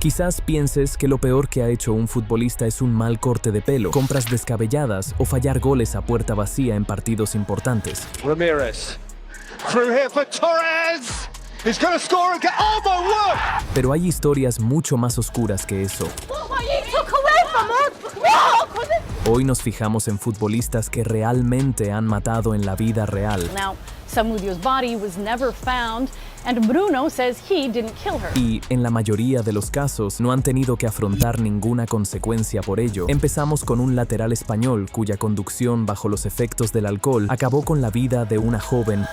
Quizás pienses que lo peor que ha hecho un futbolista es un mal corte de pelo, compras descabelladas o fallar goles a puerta vacía en partidos importantes. Ramirez. Through here for Torres. He's gonna score again. Oh my word! Pero hay historias mucho más oscuras que eso. Hoy nos fijamos en futbolistas que realmente han matado en la vida real. Now, Samudio's body was never found, and Bruno says he didn't kill her. Y, en la mayoría de los casos, no han tenido que afrontar ninguna consecuencia por ello. Empezamos con un lateral español cuya conducción bajo los efectos del alcohol acabó con la vida de una joven.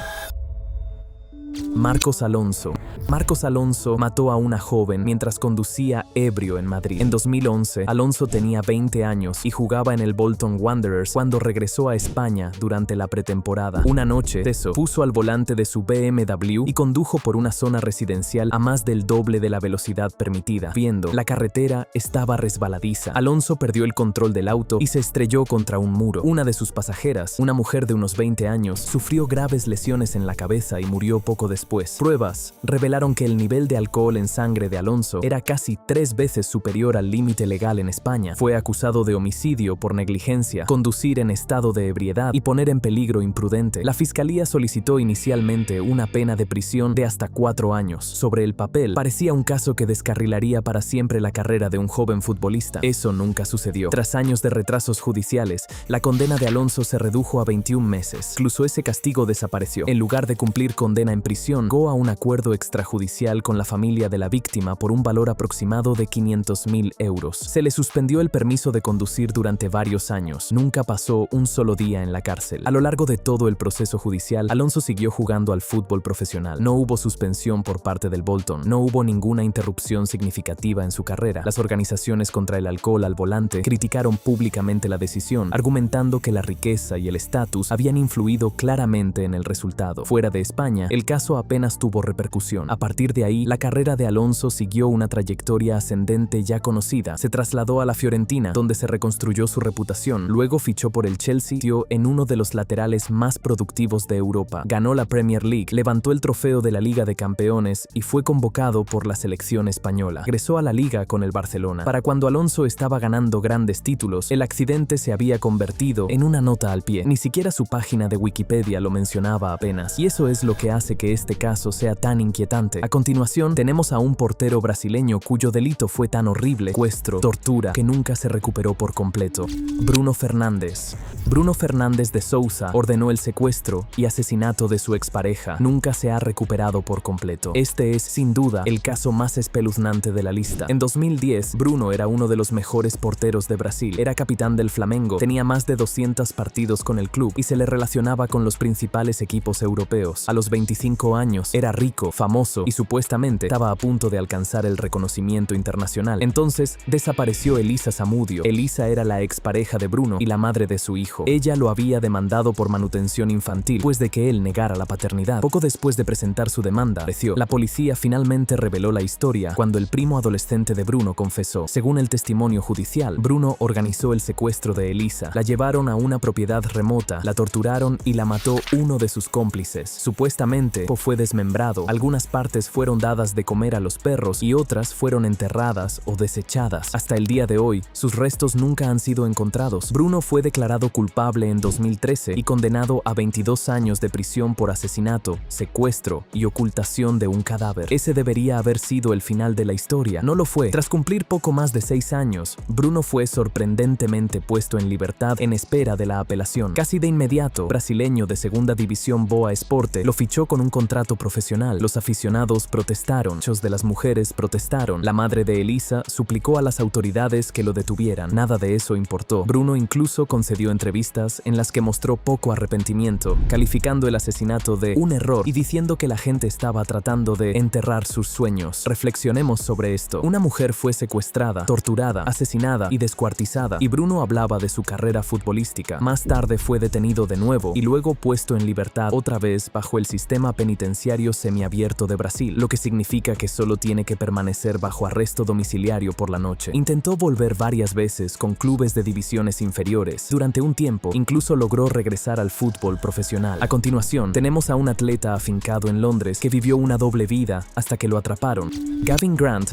Marcos Alonso. Marcos Alonso mató a una joven mientras conducía ebrio en Madrid. En 2011, Alonso tenía 20 años y jugaba en el Bolton Wanderers cuando regresó a España durante la pretemporada. Una noche, Teso puso al volante de su BMW y condujo por una zona residencial a más del doble de la velocidad permitida. Viendo, la carretera estaba resbaladiza. Alonso perdió el control del auto y se estrelló contra un muro. Una de sus pasajeras, una mujer de unos 20 años, sufrió graves lesiones en la cabeza y murió poco después. Pruebas revelaron que el nivel de alcohol en sangre de Alonso era casi 3 veces superior al límite legal en España. Fue acusado de homicidio por negligencia, conducir en estado de ebriedad y poner en peligro imprudente. La fiscalía solicitó inicialmente una pena de prisión de hasta 4 años. Sobre el papel, parecía un caso que descarrilaría para siempre la carrera de un joven futbolista. Eso nunca sucedió. Tras años de retrasos judiciales, la condena de Alonso se redujo a 21 meses. Incluso ese castigo desapareció. En lugar de cumplir condena en prisión, llegó a un acuerdo extrajudicial con la familia de la víctima por un valor aproximado de 500.000 euros. Se le suspendió el permiso de conducir durante varios años. Nunca pasó un solo día en la cárcel. A lo largo de todo el proceso judicial, Alonso siguió jugando al fútbol profesional. No hubo suspensión por parte del Bolton. No hubo ninguna interrupción significativa en su carrera. Las organizaciones contra el alcohol al volante criticaron públicamente la decisión, argumentando que la riqueza y el estatus habían influido claramente en el resultado. Fuera de España, el caso apenas tuvo repercusión. A partir de ahí, la carrera de Alonso siguió una trayectoria ascendente ya conocida. Se trasladó a la Fiorentina, donde se reconstruyó su reputación. Luego fichó por el Chelsea, en uno de los laterales más productivos de Europa. Ganó la Premier League, levantó el trofeo de la Liga de Campeones y fue convocado por la selección española. Regresó a la Liga con el Barcelona. Para cuando Alonso estaba ganando grandes títulos, el accidente se había convertido en una nota al pie. Ni siquiera su página de Wikipedia lo mencionaba apenas. Y eso es lo que hace que este caso sea tan inquietante. A continuación, tenemos a un portero brasileño cuyo delito fue tan horrible, secuestro, tortura, que nunca se recuperó por completo. Bruno Fernández. Bruno Fernández de Sousa ordenó el secuestro y asesinato de su expareja. Nunca se ha recuperado por completo. Este es, sin duda, el caso más espeluznante de la lista. En 2010, Bruno era uno de los mejores porteros de Brasil. Era capitán del Flamengo, tenía más de 200 partidos con el club y se le relacionaba con los principales equipos europeos. A los 25 años, era rico, famoso y supuestamente estaba a punto de alcanzar el reconocimiento internacional. Entonces, desapareció Elisa Samudio. Elisa era la expareja de Bruno y la madre de su hijo. Ella lo había demandado por manutención infantil, pues de que él negara la paternidad. Poco después de presentar su demanda, la policía finalmente reveló la historia cuando el primo adolescente de Bruno confesó. Según el testimonio judicial, Bruno organizó el secuestro de Elisa. La llevaron a una propiedad remota, la torturaron y la mató uno de sus cómplices. Supuestamente, fue desmembrado. Algunas partes fueron dadas de comer a los perros y otras fueron enterradas o desechadas. Hasta el día de hoy, sus restos nunca han sido encontrados. Bruno fue declarado culpable en 2013 y condenado a 22 años de prisión por asesinato, secuestro y ocultación de un cadáver. Ese debería haber sido el final de la historia. No lo fue. Tras cumplir poco más de 6 años, Bruno fue sorprendentemente puesto en libertad en espera de la apelación. Casi de inmediato, brasileño de segunda división Boa Esporte lo fichó con un contrato profesional. Los aficionados protestaron, muchos de las mujeres protestaron. La madre de Elisa suplicó a las autoridades que lo detuvieran. Nada de eso importó. Bruno incluso concedió entrevistas en las que mostró poco arrepentimiento, calificando el asesinato de un error y diciendo que la gente estaba tratando de enterrar sus sueños. Reflexionemos sobre esto. Una mujer fue secuestrada, torturada, asesinada y descuartizada, y Bruno hablaba de su carrera futbolística. Más tarde fue detenido de nuevo y luego puesto en libertad otra vez bajo el sistema penitenciario penitenciario semiabierto de Brasil, lo que significa que solo tiene que permanecer bajo arresto domiciliario por la noche. Intentó volver varias veces con clubes de divisiones inferiores. Durante un tiempo, incluso logró regresar al fútbol profesional. A continuación, tenemos a un atleta afincado en Londres que vivió una doble vida hasta que lo atraparon. Gavin Grant,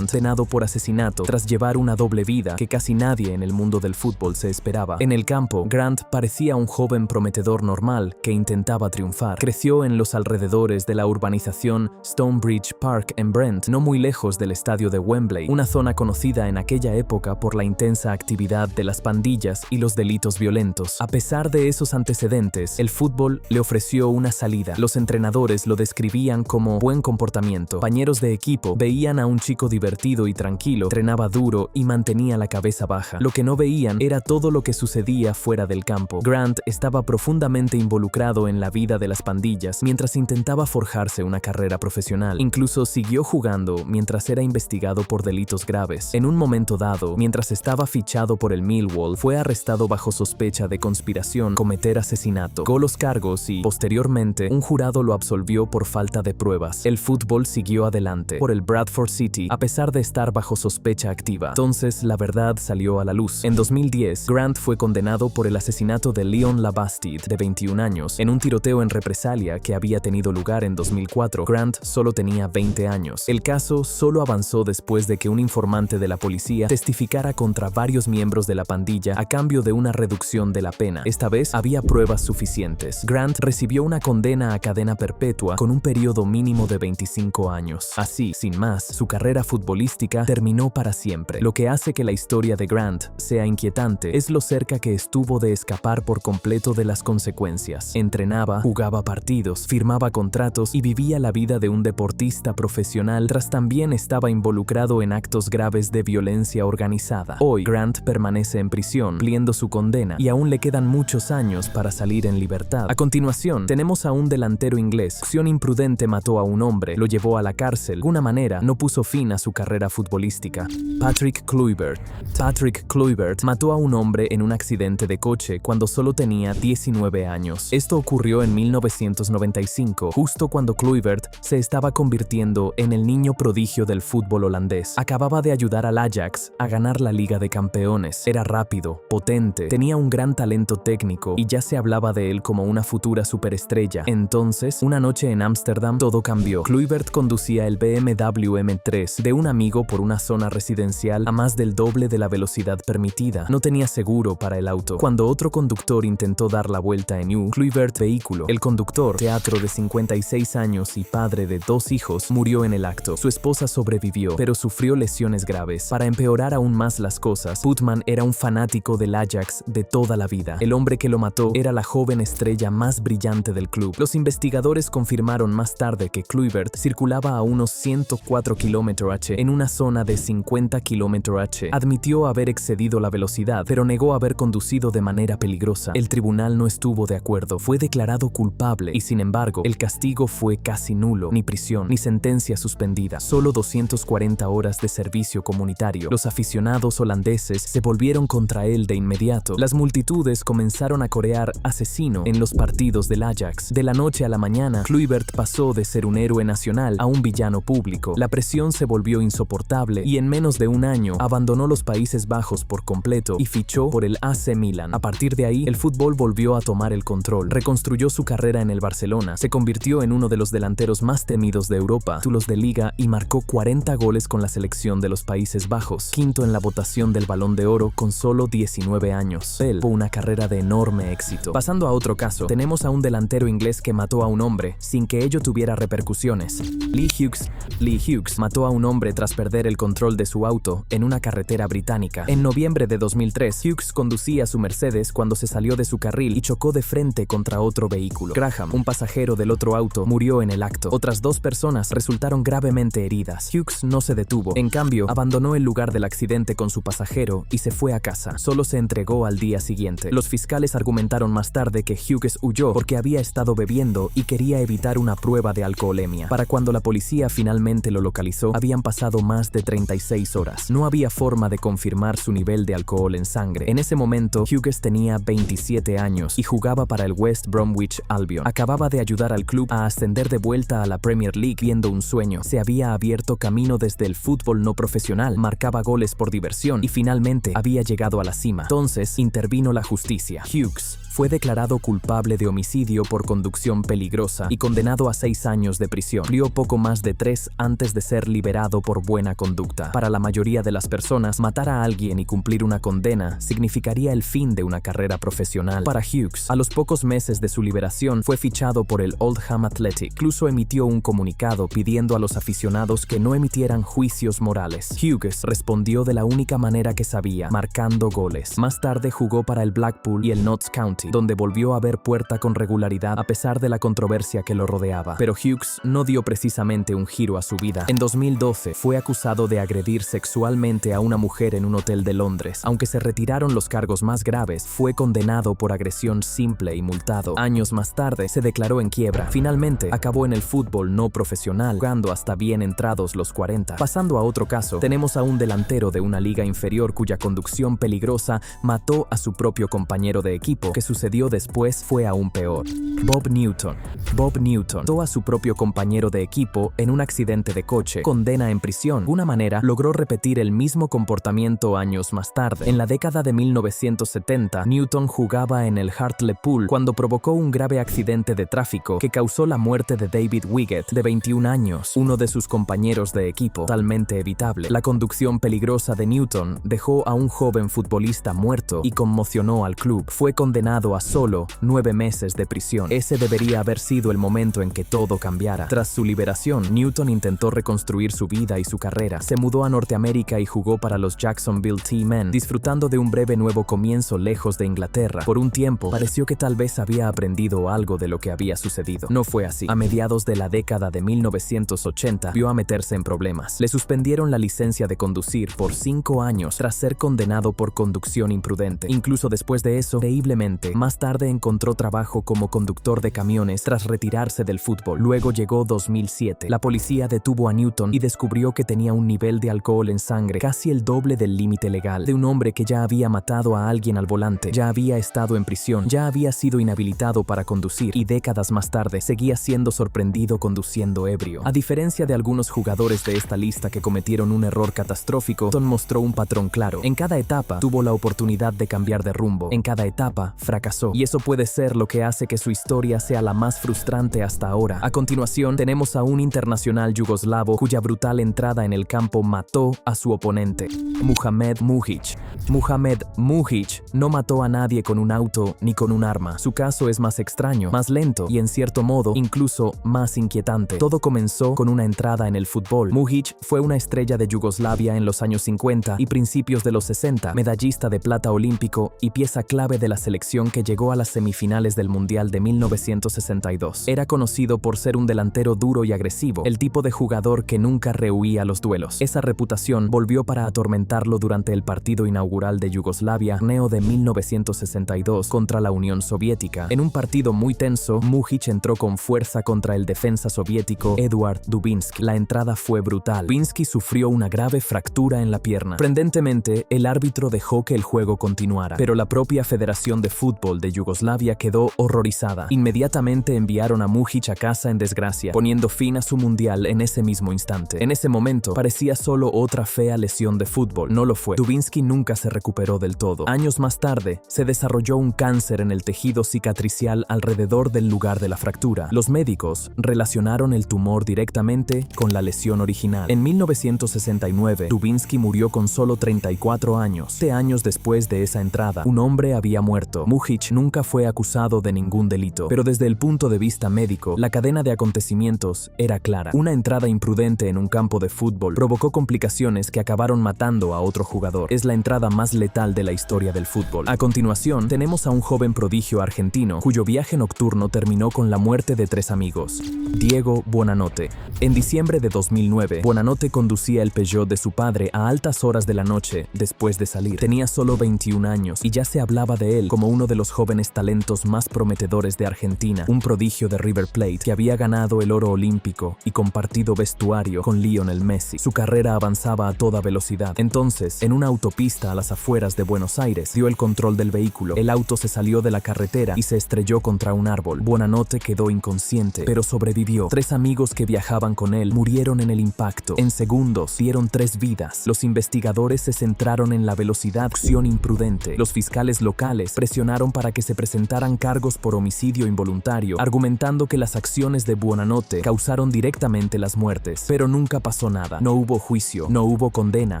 condenado por asesinato tras llevar una doble vida que casi nadie en el mundo del fútbol se esperaba. En el campo, Grant parecía un joven prometedor normal que intentaba triunfar. Creció en los alrededores de la urbanización Stonebridge Park en Brent, no muy lejos del estadio de Wembley, una zona conocida en aquella época por la intensa actividad de las pandillas y los delitos violentos. A pesar de esos antecedentes, el fútbol le ofreció una salida. Los entrenadores lo describían como buen comportamiento. Compañeros de equipo veían a un chico divertido y tranquilo, entrenaba duro y mantenía la cabeza baja. Lo que no veían era todo lo que sucedía fuera del campo. Grant estaba profundamente involucrado en la vida de las pandillas mientras intentaba forjarse una carrera profesional. Incluso siguió jugando mientras era investigado por delitos graves. En un momento dado, mientras estaba fichado por el Millwall, fue arrestado bajo sospecha de conspiración, cometer asesinato. Negó los cargos y, posteriormente, un jurado lo absolvió por falta de pruebas. El fútbol siguió adelante por el Bradford City, a pesar de estar bajo sospecha activa. Entonces, la verdad salió a la luz. En 2010, Grant fue condenado por el asesinato de Leon Labastide, de 21 años, en un tiroteo en represalia que había tenido lugar en 2004. Grant solo tenía 20 años. El caso solo avanzó después de que un informante de la policía testificara contra varios miembros de la pandilla a cambio de una reducción de la pena. Esta vez había pruebas suficientes. Grant recibió una condena a cadena perpetua con un periodo mínimo de 25 años. Así, sin más, su carrera futbolística terminó para siempre. Lo que hace que la historia de Grant sea inquietante es lo cerca que estuvo de escapar por completo de las consecuencias. Entrenaba, jugaba partidos, firmaba contratos y vivía la vida de un deportista profesional tras también estaba involucrado en actos graves de violencia organizada. Hoy, Grant permanece en prisión, cumpliendo su condena, y aún le quedan muchos años para salir en libertad. A continuación, tenemos a un delantero inglés. Acción imprudente mató a un hombre, lo llevó a la cárcel. De alguna manera, no puso fin a su carrera futbolística. Patrick Kluivert. Patrick Kluivert mató a un hombre en un accidente de coche cuando solo tenía 19 años. Esto ocurrió en 1995, justo cuando Kluivert se estaba convirtiendo en el niño prodigio del fútbol holandés. Acababa de ayudar al Ajax a ganar la Liga de Campeones. Era rápido, potente, tenía un gran talento técnico y ya se hablaba de él como una futura superestrella. Entonces, una noche en Ámsterdam, todo cambió. Kluivert conducía el BMW M3 de un amigo por una zona residencial a más del doble de la velocidad permitida. No tenía seguro para el auto. Cuando otro conductor intentó dar la vuelta en U, Kluivert vehículo. El conductor, teatro de 56 años y padre de 2 hijos, murió en el acto. Su esposa sobrevivió, pero sufrió lesiones graves. Para empeorar aún más las cosas, Putman era un fanático del Ajax de toda la vida. El hombre que lo mató era la joven estrella más brillante del club. Los investigadores confirmaron más tarde que Kluivert circulaba a unos 104 km/h en una zona de 50 km/h. Admitió haber excedido la velocidad, pero negó haber conducido de manera peligrosa. El tribunal no estuvo de acuerdo. Fue declarado culpable y, sin embargo, el castigo fue casi nulo. Ni prisión, ni sentencia suspendida. Solo 240 horas de servicio comunitario. Los aficionados holandeses se volvieron contra él de inmediato. Las multitudes comenzaron a corear "asesino" en los partidos del Ajax. De la noche a la mañana, Kluivert pasó de ser un héroe nacional a un villano público. La presión se volvió insoportable y en menos de un año abandonó los Países Bajos por completo y fichó por el AC Milan. A partir de ahí, el fútbol volvió a tomar el control. Reconstruyó su carrera en el Barcelona. Se convirtió en uno de los delanteros más temidos de Europa, títulos de liga y marcó 40 goles con la selección de los Países Bajos. Quinto en la votación del Balón de Oro con solo 19 años. Él fue una carrera de enorme éxito. Pasando a otro caso, tenemos a un delantero inglés que mató a un hombre sin que ello tuviera repercusiones. Lee Hughes mató a un hombre tras perder el control de su auto en una carretera británica. En noviembre de 2003, Hughes conducía su Mercedes cuando se salió de su carril y chocó de frente contra otro vehículo. Graham, un pasajero del otro auto, murió en el acto. Otras 2 personas resultaron gravemente heridas. Hughes no se detuvo. En cambio, abandonó el lugar del accidente con su pasajero y se fue a casa. Solo se entregó al día siguiente. Los fiscales argumentaron más tarde que Hughes huyó porque había estado bebiendo y quería evitar una prueba de alcoholemia. Para cuando la policía finalmente lo localizó, habían pasado más de 36 horas. No había forma de confirmar su nivel de alcohol en sangre. En ese momento, Hughes tenía 27 años y jugaba para el West Bromwich Albion. Acababa de de ayudar al club a ascender de vuelta a la Premier League viendo un sueño. Se había abierto camino desde el fútbol no profesional, marcaba goles por diversión y finalmente había llegado a la cima. Entonces intervino la justicia. Hughes fue declarado culpable de homicidio por conducción peligrosa y condenado a 6 años de prisión. Cumplió poco más de 3 antes de ser liberado por buena conducta. Para la mayoría de las personas, matar a alguien y cumplir una condena significaría el fin de una carrera profesional. Para Hughes, a los pocos meses de su liberación, fue fichado por el Oldham Athletic. Incluso emitió un comunicado pidiendo a los aficionados que no emitieran juicios morales. Hughes respondió de la única manera que sabía, marcando goles. Más tarde jugó para el Blackpool y el Notts County, donde volvió a ver puerta con regularidad a pesar de la controversia que lo rodeaba. Pero Hughes no dio precisamente un giro a su vida. En 2012 fue acusado de agredir sexualmente a una mujer en un hotel de Londres. Aunque se retiraron los cargos más graves, fue condenado por agresión simple y multado. Años más tarde se declaró en quiebra. Finalmente acabó en el fútbol no profesional, jugando hasta bien entrados los 40. Pasando a otro caso, tenemos a un delantero de una liga inferior cuya conducción peligrosa mató a su propio compañero de equipo. Que sucedió después fue aún peor. Bob Newton. Bob Newton mató a su propio compañero de equipo en un accidente de coche. Condena en prisión. De una manera, logró repetir el mismo comportamiento años más tarde. En la década de 1970, Newton jugaba en el Hartlepool cuando provocó un grave accidente de tráfico que causó la muerte de David Wiggett, de 21 años, uno de sus compañeros de equipo, totalmente evitable. La conducción peligrosa de Newton dejó a un joven futbolista muerto y conmocionó al club. Fue condenado a solo 9 meses de prisión. Ese debería haber sido el momento en que todo cambiara. Tras su liberación, Newton intentó reconstruir su vida y su carrera. Se mudó a Norteamérica y jugó para los Jacksonville T-Men, disfrutando de un breve nuevo comienzo lejos de Inglaterra. Por un tiempo, pareció que tal vez había aprendido algo de lo que había sucedido. No fue así. A mediados de la década de 1980, vio a meterse en problemas. Le suspendieron la licencia de conducir por 5 años tras ser condenado por conducción imprudente. Incluso después de eso, increíblemente, más tarde encontró trabajo como conductor de camiones tras retirarse del fútbol. Luego llegó 2007. La policía detuvo a Newton y descubrió que tenía un nivel de alcohol en sangre casi el doble del límite legal, de un hombre que ya había matado a alguien al volante, ya había estado en prisión, ya había sido inhabilitado para conducir y décadas más tarde seguía siendo sorprendido conduciendo ebrio. A diferencia de algunos jugadores de esta lista que cometieron un error catastrófico, Newton mostró un patrón claro. En cada etapa tuvo la oportunidad de cambiar de rumbo. En cada etapa fracasó. Y eso puede ser lo que hace que su historia sea la más frustrante hasta ahora. A continuación, tenemos a un internacional yugoslavo cuya brutal entrada en el campo mató a su oponente, Muhamed Mujic. Muhamed Mujic no mató a nadie con un auto ni con un arma. Su caso es más extraño, más lento y en cierto modo incluso más inquietante. Todo comenzó con una entrada en el fútbol. Mujic fue una estrella de Yugoslavia en los años 50 y principios de los 60, medallista de plata olímpico y pieza clave de la selección que llegó a las semifinales del Mundial de 1962. Era conocido por ser un delantero duro y agresivo, el tipo de jugador que nunca rehuía los duelos. Esa reputación volvió para atormentarlo durante el partido inaugural de Yugoslavia, torneo de 1962 contra la Unión Soviética. En un partido muy tenso, Mujic entró con fuerza contra el defensa soviético Eduard Dubinsky. La entrada fue brutal. Dubinsky sufrió una grave fractura en la pierna. Sorprendentemente, el árbitro dejó que el juego continuara, pero la propia Federación de Fútbol de Yugoslavia quedó horrorizada. Inmediatamente enviaron a Mujic a casa en desgracia, poniendo fin a su mundial en ese mismo instante. En ese momento, parecía solo otra fea lesión de fútbol. No lo fue. Dubinsky nunca se recuperó del todo. Años más tarde, se desarrolló un cáncer en el tejido cicatricial alrededor del lugar de la fractura. Los médicos relacionaron el tumor directamente con la lesión original. En 1969, Dubinsky murió con solo 34 años. 7 años después de esa entrada, un hombre había muerto. Mujic nunca fue acusado de ningún delito, pero desde el punto de vista médico, la cadena de acontecimientos era clara. Una entrada imprudente en un campo de fútbol provocó complicaciones que acabaron matando a otro jugador. Es la entrada más letal de la historia del fútbol. A continuación, tenemos a un joven prodigio argentino cuyo viaje nocturno terminó con la muerte de 3 amigos. Diego Buonanotte. En diciembre de 2009, Buonanotte conducía el Peugeot de su padre a altas horas de la noche después de salir. Tenía solo 21 años y ya se hablaba de él como uno de los jóvenes talentos más prometedores de Argentina, un prodigio de River Plate que había ganado el oro olímpico y compartido vestuario con Lionel Messi. Su carrera avanzaba a toda velocidad. Entonces, en una autopista a las afueras de Buenos Aires, dio el control del vehículo. El auto se salió de la carretera y se estrelló contra un árbol. Buonanotte quedó inconsciente, pero sobrevivió. 3 amigos que viajaban con él murieron en el impacto. En segundos, dieron 3 vidas. Los investigadores se centraron en la velocidad, acción imprudente. Los fiscales locales presionaron para que se presentaran cargos por homicidio involuntario, argumentando que las acciones de Buonanotte causaron directamente las muertes. Pero nunca pasó nada. No hubo juicio, no hubo condena,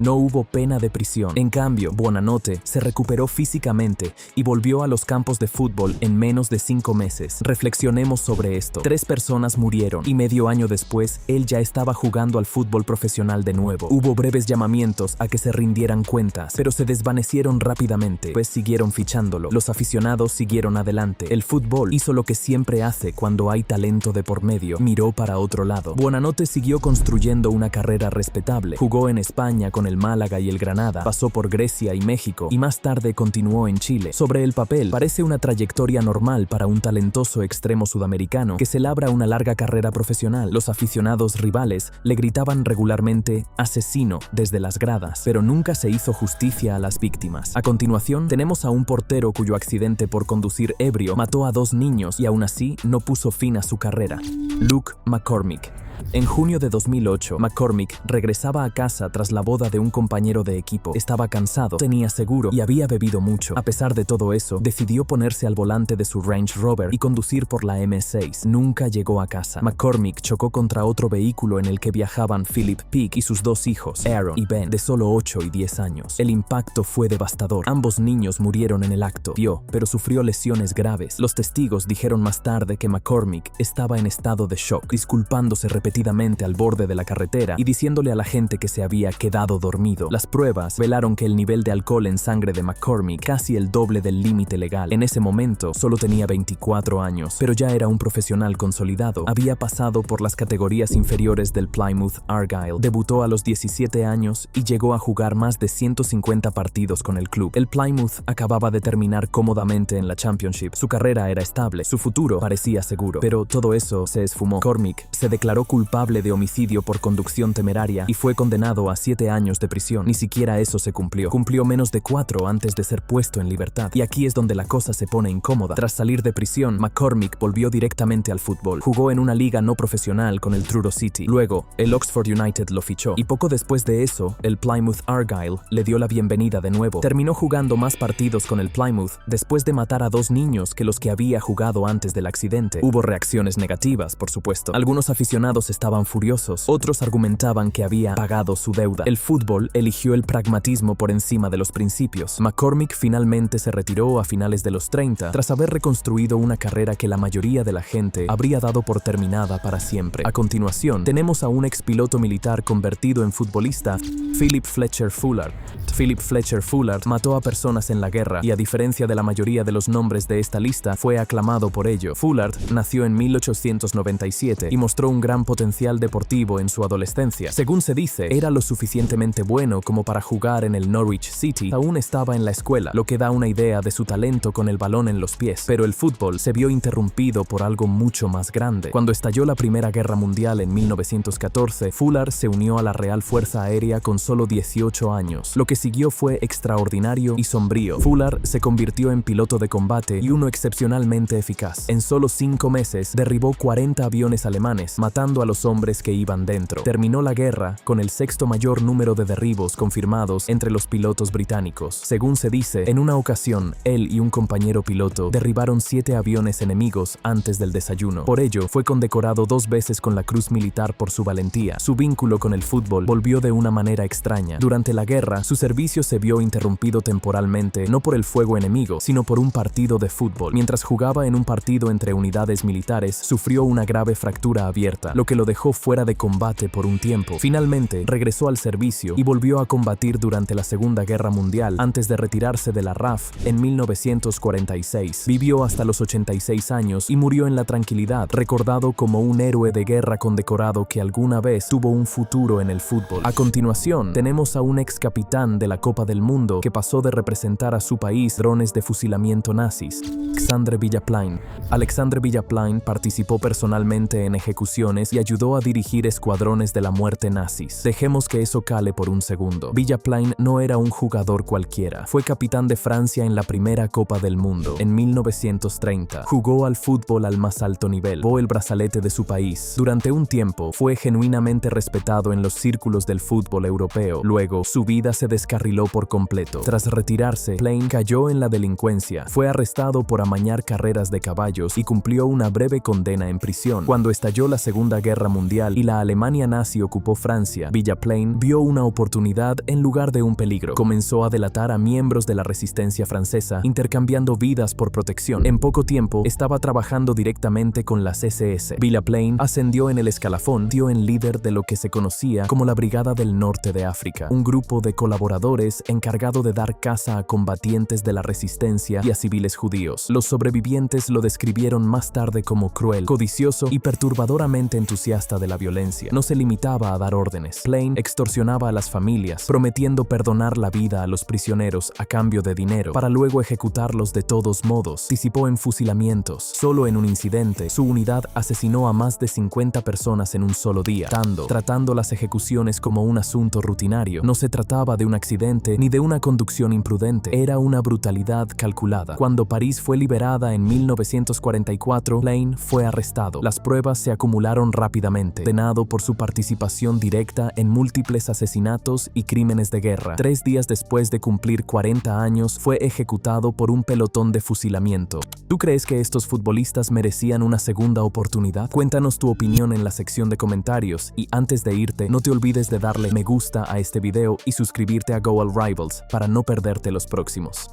no hubo pena de prisión. En cambio, Buonanotte se recuperó físicamente y volvió a los campos de fútbol en menos de 5 meses. Reflexionemos sobre esto. 3 personas murieron y medio año después, él ya estaba jugando al fútbol profesional de nuevo. Hubo breves llamamientos a que se rindieran cuentas, pero se desvanecieron rápidamente, pues siguieron fichándolo. Los aficionados siguieron adelante. El fútbol hizo lo que siempre hace cuando hay talento de por medio. Miró para otro lado. Buonanotte siguió construyendo una carrera respetable. Jugó en España con el Málaga y el Granada, pasó por Grecia y México y más tarde continuó en Chile. Sobre el papel, parece una trayectoria normal para un talentoso extremo sudamericano que se labra una larga carrera profesional. Los aficionados rivales le gritaban regularmente "asesino" desde las gradas, pero nunca se hizo justicia a las víctimas. A continuación, tenemos a un portero cuyo accidente por conducir ebrio mató a 2 niños y aún así no puso fin a su carrera. Luke McCormick. En junio de 2008, McCormick regresaba a casa tras la boda de un compañero de equipo. Estaba cansado, tenía seguro y había bebido mucho. A pesar de todo eso, decidió ponerse al volante de su Range Rover y conducir por la M6. Nunca llegó a casa. McCormick chocó contra otro vehículo en el que viajaban Philip Peake y sus 2 hijos, Aaron y Ben, de solo 8 y 10 años. El impacto fue devastador. Ambos niños murieron en el acto. Vio, pero sufrió lesiones graves. Los testigos dijeron más tarde que McCormick estaba en estado de shock, disculpándose repetidamente al borde de la carretera y diciéndole a la gente que se había quedado dormido. Las pruebas velaron que el nivel de alcohol en sangre de McCormick casi el doble del límite legal. En ese momento solo tenía 24 años, pero ya era un profesional consolidado. Había pasado por las categorías inferiores del Plymouth Argyle, debutó a los 17 años y llegó a jugar más de 150 partidos con el club. El Plymouth acababa de terminar cómodamente en la Championship. Su carrera era estable, su futuro parecía seguro, pero todo eso se esfumó. McCormick se declaró culpable de homicidio por conducción temeraria y fue condenado a 7 años de prisión. Ni siquiera eso se cumplió. Cumplió menos de 4 antes de ser puesto en libertad. Y aquí es donde la cosa se pone incómoda. Tras salir de prisión, McCormick volvió directamente al fútbol. Jugó en una liga no profesional con el Truro City. Luego, el Oxford United lo fichó. Y poco después de eso, el Plymouth Argyle le dio la bienvenida de nuevo. Terminó jugando más partidos con el Plymouth después de matar a 2 niños que los que había jugado antes del accidente. Hubo reacciones negativas, por supuesto. Algunos aficionados estaban furiosos, otros argumentaban que había pagado su deuda. El fútbol eligió el pragmatismo por encima de los principios. McCormick finalmente se retiró a finales de los 30 tras haber reconstruido una carrera que la mayoría de la gente habría dado por terminada para siempre. A continuación, tenemos a un expiloto militar convertido en futbolista, Philip Fletcher Fullard. Philip Fletcher Fullard mató a personas en la guerra y, a diferencia de la mayoría de los nombres de esta lista, fue aclamado por ello. Fullard nació en 1897 y mostró un gran potencial deportivo en su adolescencia. Según se dice, era lo suficientemente bueno como para jugar en el Norwich City. Aún estaba en la escuela, lo que da una idea de su talento con el balón en los pies. Pero el fútbol se vio interrumpido por algo mucho más grande. Cuando estalló la Primera Guerra Mundial en 1914, Fullard se unió a la Real Fuerza Aérea con solo 18 años. Lo que siguió fue extraordinario y sombrío. Fullard se convirtió en piloto de combate y uno excepcionalmente eficaz. En solo 5 meses derribó 40 aviones alemanes, matando a los hombres que iban dentro. Terminó la guerra con el 6º mayor número de derribos confirmados entre los pilotos británicos. Según se dice, en una ocasión, él y un compañero piloto derribaron 7 aviones enemigos antes del desayuno. Por ello, fue condecorado 2 veces con la Cruz Militar por su valentía. Su vínculo con el fútbol volvió de una manera extraña. Durante la guerra, su servicio se vio interrumpido temporalmente, no por el fuego enemigo, sino por un partido de fútbol. Mientras jugaba en un partido entre unidades militares, sufrió una grave fractura abierta, lo que lo dejó fuera de combate por un tiempo. Finalmente, regresó al servicio y volvió a combatir durante la Segunda Guerra Mundial antes de retirarse de la RAF en 1946. Vivió hasta los 86 años y murió en la tranquilidad, recordado como un héroe de guerra condecorado que alguna vez tuvo un futuro en el fútbol. A continuación, tenemos a un ex capitán de la Copa del Mundo que pasó de representar a su país drones de fusilamiento nazis, Alexandre Villaplane. Alexandre Villaplane participó personalmente en ejecuciones y ayudó a dirigir escuadrones de la muerte nazis. Dejemos que eso cale por un segundo. Villaplane no era un jugador cualquiera. Fue capitán de Francia en la primera Copa del Mundo, en 1930. Jugó al fútbol al más alto nivel. Llevó el brazalete de su país. Durante un tiempo, fue genuinamente respetado en los círculos del fútbol europeo. Luego, su vida se descarriló por completo. Tras retirarse, Plane cayó en la delincuencia. Fue arrestado por amañar carreras de caballos y cumplió una breve condena en prisión. Cuando estalló la Segunda Guerra Mundial y la Alemania nazi ocupó Francia, Villaplane vio una oportunidad en lugar de un peligro. Comenzó a delatar a miembros de la resistencia francesa, intercambiando vidas por protección. En poco tiempo, estaba trabajando directamente con las SS. Villaplane ascendió en el escalafón, dio en líder de lo que se conocía como la Brigada del Norte de África, un grupo de colaboradores encargado de dar caza a combatientes de la resistencia y a civiles judíos. Los sobrevivientes lo describieron más tarde como cruel, codicioso y perturbadoramente entusiasta de la violencia. No se limitaba a dar órdenes. Plane extorsionaba a las familias, prometiendo perdonar la vida a los prisioneros a cambio de dinero, para luego ejecutarlos de todos modos. Participó en fusilamientos. Solo en un incidente, su unidad asesinó a más de 50 personas en un solo día, tratando las ejecuciones como un asunto rutinario. No se trataba de un accidente ni de una conducción imprudente, era una brutalidad calculada. Cuando París fue liberada en 1944, Plane fue arrestado. Las pruebas se acumularon rápidamente, condenado por su participación directa en múltiples asesinatos y crímenes de guerra. 3 días después de cumplir 40 años, fue ejecutado por un pelotón de fusilamiento. ¿Tú crees que estos futbolistas merecían una segunda oportunidad? Cuéntanos tu opinión en la sección de comentarios y antes de irte, no te olvides de darle me gusta a este video y suscribirte a Goal Rivals para no perderte los próximos.